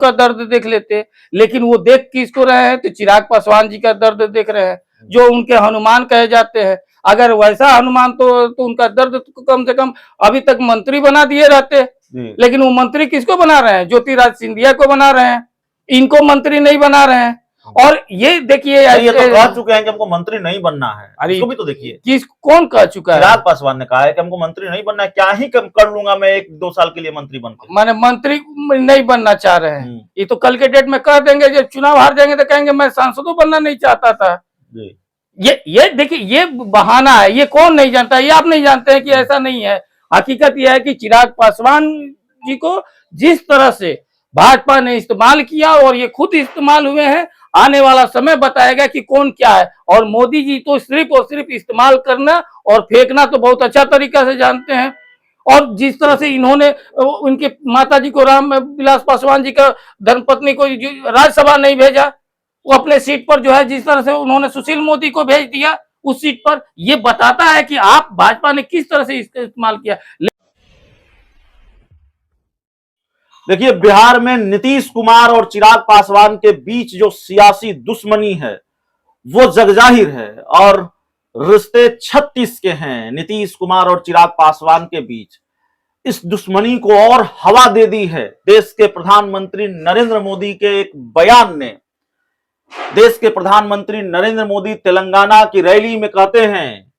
का दर्द देख लेते, लेकिन वो देख किसको रहे हैं, तो चिराग पासवान जी का दर्द देख रहे हैं, जो उनके हनुमान कहे जाते हैं। अगर वैसा हनुमान तो उनका दर्द तो कम से कम अभी तक मंत्री बना दिए रहते, लेकिन वो मंत्री किसको बना रहे हैं, ज्योतिराज सिंधिया को बना रहे हैं, इनको मंत्री नहीं बना रहे हैं। और ये देखिए, ये तो कह चुके हैं कि हमको मंत्री नहीं बनना है। अरे इसको भी तो देखिए, किस कौन कह चुका है? चिराग पासवान ने कहा है कि हमको मंत्री नहीं बनना है, क्या ही कर लूंगा मैं 1-2 साल के लिए मंत्री बनकर। माने मंत्री नहीं बनना चाह रहे हैं। ये तो कल के डेट में कह देंगे, जब चुनाव हार जाएंगे तो कहेंगे मैं सांसदों बनना नहीं चाहता था। ये देखिए, ये बहाना है, ये कौन नहीं जानता, ये आप नहीं जानते हैं कि ऐसा नहीं है। हकीकत यह है कि चिराग पासवान जी को जिस तरह से भाजपा ने इस्तेमाल किया और ये खुद इस्तेमाल हुए हैं, आने वाला समय बताएगा कि कौन क्या है। और मोदी जी तो सिर्फ और सिर्फ इस्तेमाल करना और फेंकना तो बहुत अच्छा तरीका से जानते हैं। और जिस तरह से इन्होंने उनके माताजी को, राम विलास पासवान जी का धर्मपत्नी को राज्यसभा नहीं भेजा, वो अपने सीट पर जो है जिस तरह से उन्होंने सुशील मोदी को भेज दिया उस सीट पर, ये बताता है कि आप भाजपा ने किस तरह से इसका इस्तेमाल किया। देखिए, बिहार में नीतीश कुमार और चिराग पासवान के बीच जो सियासी दुश्मनी है वो जगजाहिर है, और रिश्ते 36 के हैं नीतीश कुमार और चिराग पासवान के बीच। इस दुश्मनी को और हवा दे दी है देश के प्रधानमंत्री नरेंद्र मोदी के एक बयान ने। देश के प्रधानमंत्री नरेंद्र मोदी तेलंगाना की रैली में कहते हैं,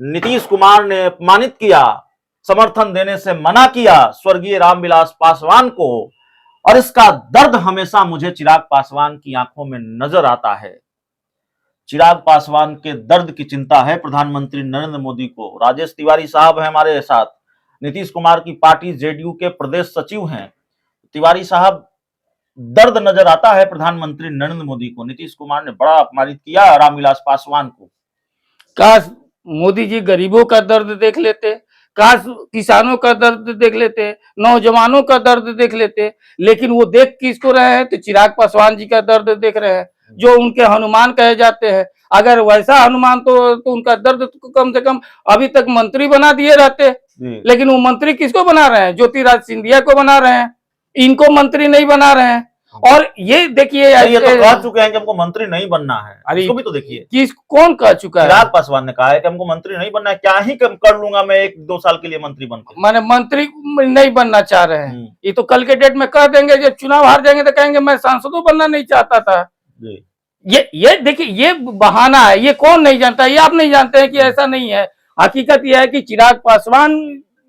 नीतीश कुमार ने अपमानित किया, समर्थन देने से मना किया स्वर्गीय रामविलास पासवान को, और इसका दर्द हमेशा मुझे चिराग पासवान की आंखों में नजर आता है। चिराग पासवान के दर्द की चिंता है प्रधानमंत्री नरेंद्र मोदी को। राजेश तिवारी साहब हैं हमारे साथ, नीतीश कुमार की पार्टी जेडीयू के प्रदेश सचिव हैं। तिवारी साहब, दर्द नजर आता है प्रधानमंत्री नरेंद्र मोदी को, नीतीश कुमार ने बड़ा अपमानित किया रामविलास पासवान को। काश मोदी जी गरीबों का दर्द देख लेते, काश किसानों का दर्द देख लेते, नौजवानों का दर्द देख लेते, लेकिन वो देख किसको रहे हैं, तो चिराग पासवान जी का दर्द देख रहे हैं, जो उनके हनुमान कहे जाते हैं। अगर वैसा हनुमान तो उनका दर्द तो कम से कम अभी तक मंत्री बना दिए रहते, लेकिन वो मंत्री किसको बना रहे हैं, ज्योतिराज सिंधिया को बना रहे हैं, इनको मंत्री नहीं बना रहे हैं। और ये देखिए, ये तो कह चुके हैं कि हमको मंत्री नहीं बनना है। अरे इसको भी तो देखिए, किस कौन कह चुका है? चिराग पासवान ने कहा है कि हमको मंत्री नहीं बनना है, क्या ही कर लूंगा मैं 1-2 साल के लिए मंत्री बनकर। माने मंत्री नहीं बनना चाह रहे हैं। ये तो कल के डेट में कह देंगे, जब चुनाव हार जाएंगे तो कहेंगे मैं सांसदों बनना नहीं चाहता था। ये देखिए, ये बहाना है, ये कौन नहीं जानता, ये आप नहीं जानते हैं कि ऐसा नहीं है। हकीकत यह है कि चिराग पासवान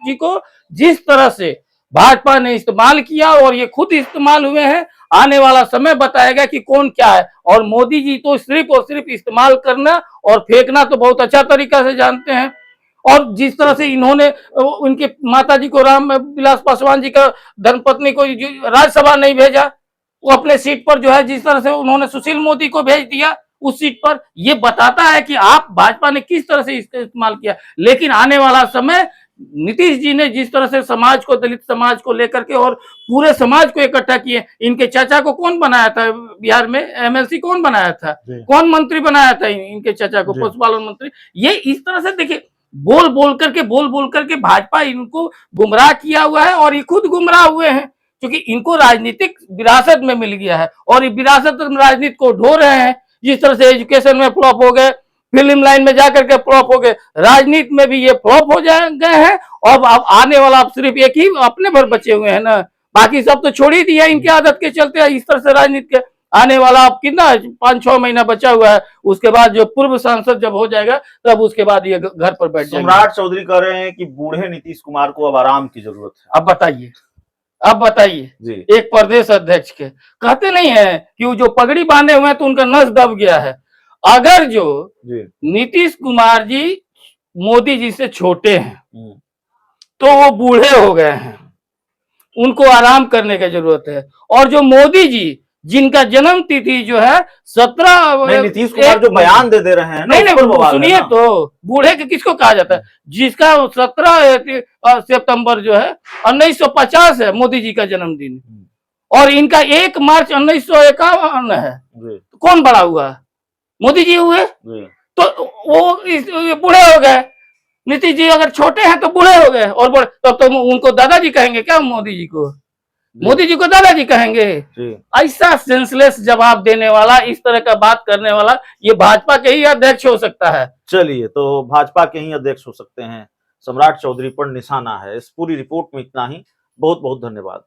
जी को जिस तरह से भाजपा ने इस्तेमाल किया और ये खुद इस्तेमाल हुए हैं, आने वाला समय बताएगा कि कौन क्या है। और मोदी जी तो सिर्फ और सिर्फ इस्तेमाल करना और फेंकना तो बहुत अच्छा तरीका से जानते हैं। और जिस तरह से इन्होंने उनके माताजी को, राम विलास पासवान जी का धर्मपत्नी को राज्यसभा नहीं भेजा, वो अपने सीट पर जो है जिस तरह से उन्होंने सुशील मोदी को भेज दिया उस सीट पर, ये बताता है कि आप भाजपा ने किस तरह से इसका इस्तेमाल किया। लेकिन आने वाला समय, नीतीश जी ने जिस तरह से समाज को, दलित समाज को लेकर के और पूरे समाज को इकट्ठा किए, इनके चाचा को कौन बनाया था बिहार में, एमएलसी कौन बनाया था, कौन मंत्री बनाया था इनके चाचा को, पशुपालन मंत्री। ये इस तरह से देखिए, बोल बोल करके भाजपा इनको गुमराह किया हुआ है, और ये खुद गुमराह हुए हैं, क्योंकि इनको राजनीतिक विरासत में मिल गया है और ये विरासत राजनीति को ढो रहे हैं। जिस तरह से एजुकेशन में फ्लॉप हो गए, फिल्म लाइन में जाकर के फ्लॉप हो गए, राजनीति में भी ये फ्लॉप हो गए हैं। और अब आने वाला अब सिर्फ एक ही अपने भर बचे हुए हैं ना, बाकी सब तो छोड़ ही दिया इनके आदत के चलते। इस तरह से राजनीति के आने वाला अब कितना 5-6 महीना बचा हुआ है, उसके बाद जो पूर्व सांसद जब हो जाएगा तब उसके बाद ये घर पर बैठ जाएगा। सम्राट चौधरी कह रहे हैं कि बूढ़े नीतीश कुमार को अब आराम की जरूरत है। अब बताइए, एक प्रदेश अध्यक्ष के कहते नहीं है कि वो जो पगड़ी बांधे हुए हैं तो उनका नस दब गया है। अगर जो नीतीश कुमार जी मोदी जी से छोटे हैं तो वो बूढ़े हो गए हैं, उनको आराम करने की जरूरत है। और जो मोदी जी जिनका जन्म तिथि जो है 17, नीतीश कुमार जो बयान दे रहे हैं, नहीं सुनिए तो, बूढ़े के किसको कहा जाता है, जिसका 17 सितंबर जो है 1950 है मोदी जी का जन्मदिन, और इनका 1 मार्च 1951 है। तो कौन बड़ा हुआ, मोदी जी हुए, तो वो बूढ़े हो गए। नीतीश जी अगर छोटे हैं तो बूढ़े हो गए, और बड़े तब तो उनको दादाजी कहेंगे क्या मोदी जी को? मोदी जी को दादाजी कहेंगे? जी ऐसा सेंसलेस जवाब देने वाला, इस तरह का बात करने वाला ये भाजपा के ही अध्यक्ष हो सकता है। चलिए, तो भाजपा के ही अध्यक्ष हो सकते हैं, सम्राट चौधरी पर निशाना है। इस पूरी रिपोर्ट में इतना ही। बहुत बहुत धन्यवाद।